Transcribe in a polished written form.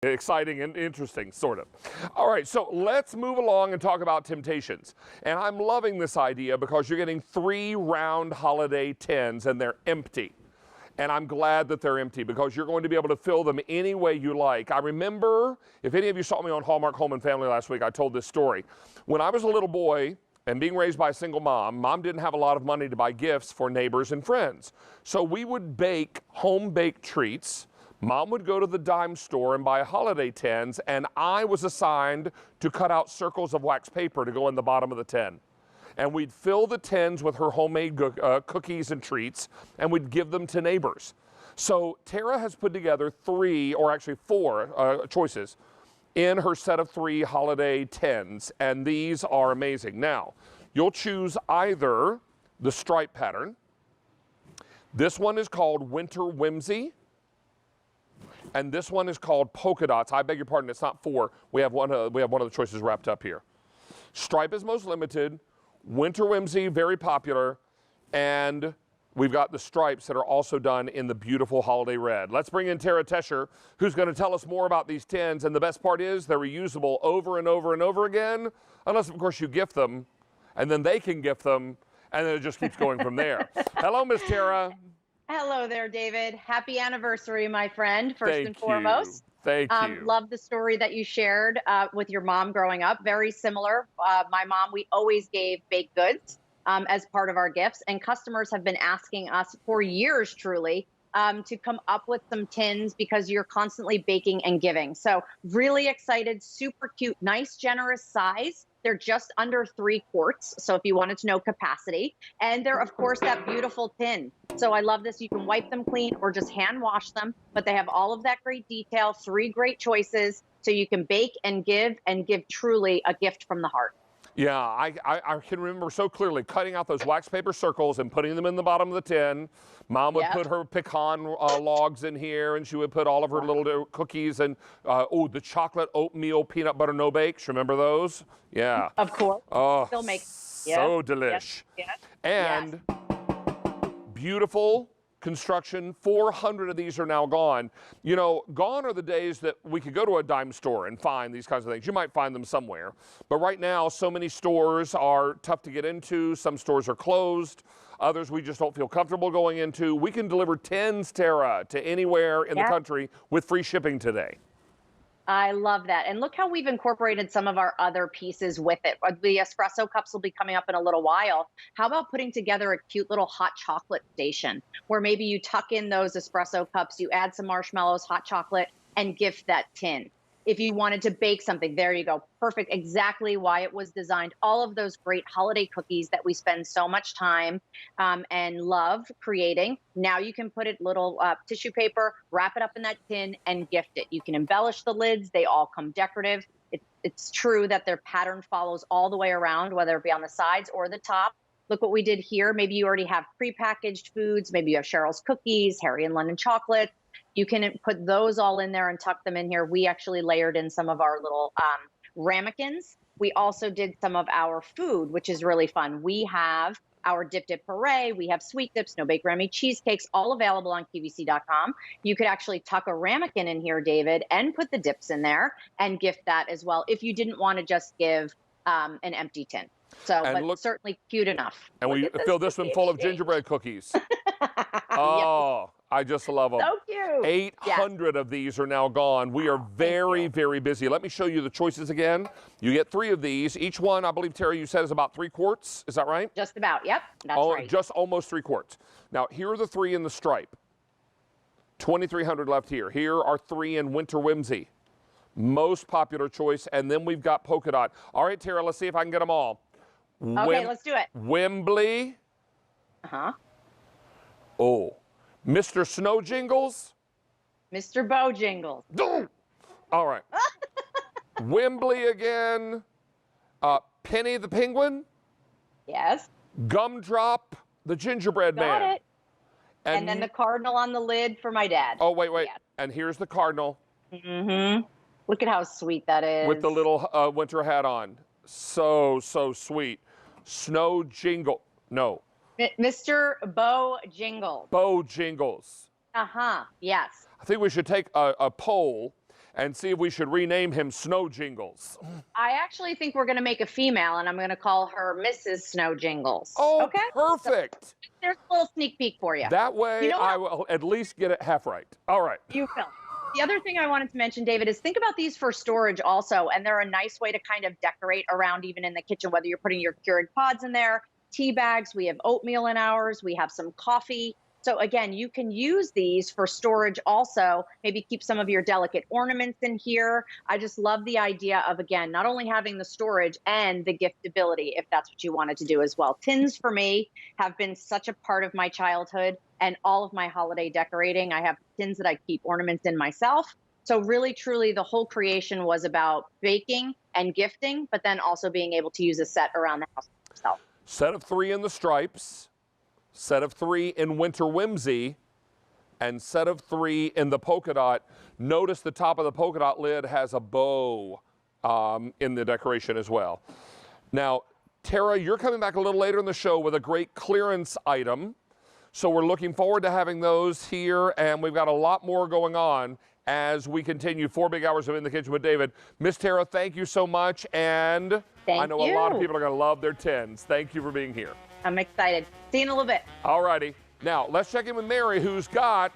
Exciting and interesting, sort of. All right, so let's move along and talk about Temp-tations. And I'm loving this idea because you're getting 3 round holiday tins and they're empty. And I'm glad that they're empty because you're going to be able to fill them any way you like. I remember, if any of you saw me on Hallmark Home and Family last week, I told this story. When I was a little boy and being raised by a single mom didn't have a lot of money to buy gifts for neighbors and friends. So we would bake home-baked treats. Mom would go to the dime store and buy holiday tins, and I was assigned to cut out circles of wax paper to go in the bottom of the tin. And we'd fill the tins with her homemade cookies and treats, and we'd give them to neighbors. So Tara has put together 3, or actually 4 choices in her set of 3 holiday tins, and these are amazing. Now, you'll choose either the stripe pattern. This one is called Winter Whimsy. And this one is called polka dots. I beg your pardon, it's not 4. We have one of the choices wrapped up here. Stripe is most limited. Winter Whimsy, very popular. And we've got the stripes that are also done in the beautiful holiday red. Let's bring in Tara Tescher, who's going to tell us more about these tins. And the best part is they're reusable over and over and over again, unless, of course, you gift them. And then they can gift them. And then it just keeps going from there. Hello, Miss Tara. Hello there, David. Happy anniversary, my friend, first and foremost. Thank you. Love the story that you shared with your mom growing up. Very similar. My mom, we always gave baked goods as part of our gifts, and customers have been asking us for years, truly, to come up with some tins because you're constantly baking and giving. So really excited, super cute, nice, generous size. They're just under 3 quarts. So if you wanted to know capacity, and they're of course that beautiful tin. So I love this. You can wipe them clean or just hand wash them, but they have all of that great detail, 3 great choices. So you can bake and give truly a gift from the heart. Yeah, I can remember so clearly cutting out those wax paper circles and putting them in the bottom of the tin. Mom would put her pecan logs in here, and she would put all of her little cookies and, the chocolate oatmeal peanut butter no bakes. Remember those? Yeah. Of course. Oh, still make so delish. Yes. And beautiful construction. 400 of these are now gone. You know, gone are the days that we could go to a dime store and find these kinds of things. You might find them somewhere. But right now, so many stores are tough to get into. Some stores are closed. Others we just don't feel comfortable going into. We can deliver tins, Tara, to anywhere in the country with free shipping today. I love that. And look how we've incorporated some of our other pieces with it. The espresso cups will be coming up in a little while. How about putting together a cute little hot chocolate station where maybe you tuck in those espresso cups, you add some marshmallows, hot chocolate, and gift that tin. If you wanted to bake something, there you go. Perfect. Exactly why it was designed. All of those great holiday cookies that we spend so much time and love creating. Now you can put it little tissue paper, wrap it up in that tin and gift it. You can embellish the lids. They all come decorative. It's true that their pattern follows all the way around, whether it be on the sides or the top. Look what we did here. Maybe you already have prepackaged foods. Maybe you have Cheryl's cookies, Harry and London chocolate. You can put those all in there and tuck them in here. We actually layered in some of our little ramekins. We also did some of our food, which is really fun. We have our Dip Dip Hooray. We have sweet dips, no bake Grammy cheesecakes, all available on QVC.com. You could actually tuck a ramekin in here, David, and put the dips in there and gift that as well if you didn't want to just give an empty tin. So, but look, certainly cute enough. And we fill this one full of gingerbread cookies. Oh, I just love them. So cute. 800 of these are now gone. We are very, very busy. Let me show you the choices again. You get 3 of these. Each one, I believe, Terry, you said is about 3 quarts. Is that right? Just about. Yep. That's right. Just almost 3 quarts. Now, here are the 3 in the stripe. 2,300 left here. Here are 3 in Winter Whimsy. Most popular choice. And then we've got polka dot. All right, Tara, let's see if I can get them all. Okay, let's do it. Wembley. Uh-huh. Oh. Mr. Snow Jingles. Mr. Bow Jingles. All right. Wembley again. Penny the Penguin. Yes. Gumdrop the Gingerbread Man. Got it. And then the cardinal on the lid for my dad. Oh, wait. Yeah. And here's the cardinal. Mm-hmm. Look at how sweet that is. With the little winter hat on. So sweet. Snow Jingle. No. Mr. Bow Jingles. Bow Jingles. Uh-huh. Yes. I think we should take a poll and see if we should rename him Snow Jingles. I actually think we're going to make a female, and I'm going to call her Mrs. Snow Jingles. Oh, okay? perfect. So there's a little sneak peek for you. That way You know I will at least get it half right. All right. You will. The other thing I wanted to mention, David, is think about these for storage also, and they're a nice way to kind of decorate around even in the kitchen, whether you're putting your Keurig pods in there, tea bags, we have oatmeal in ours, we have some coffee. So again, you can use these for storage also, maybe keep some of your delicate ornaments in here. I just love the idea of, again, not only having the storage and the giftability, if that's what you wanted to do as well. Tins for me have been such a part of my childhood and all of my holiday decorating. I have tins that I keep ornaments in myself. So really, truly, the whole creation was about baking and gifting, but then also being able to use a set around the house itself. Set of 3 in the stripes, set of 3 in Winter Whimsy, and set of 3 in the polka dot. Notice the top of the polka dot lid has a bow in the decoration as well. Now, Tara, you're coming back a little later in the show with a great clearance item. So we're looking forward to having those here, and we've got a lot more going on as we continue 4 big hours of In the Kitchen with David. Miss Tara, thank you so much, and I know a lot of people are going to love their tins. Thank you for being here. I'm excited. See you in a little bit. All righty. Now, let's check in with Mary, who's got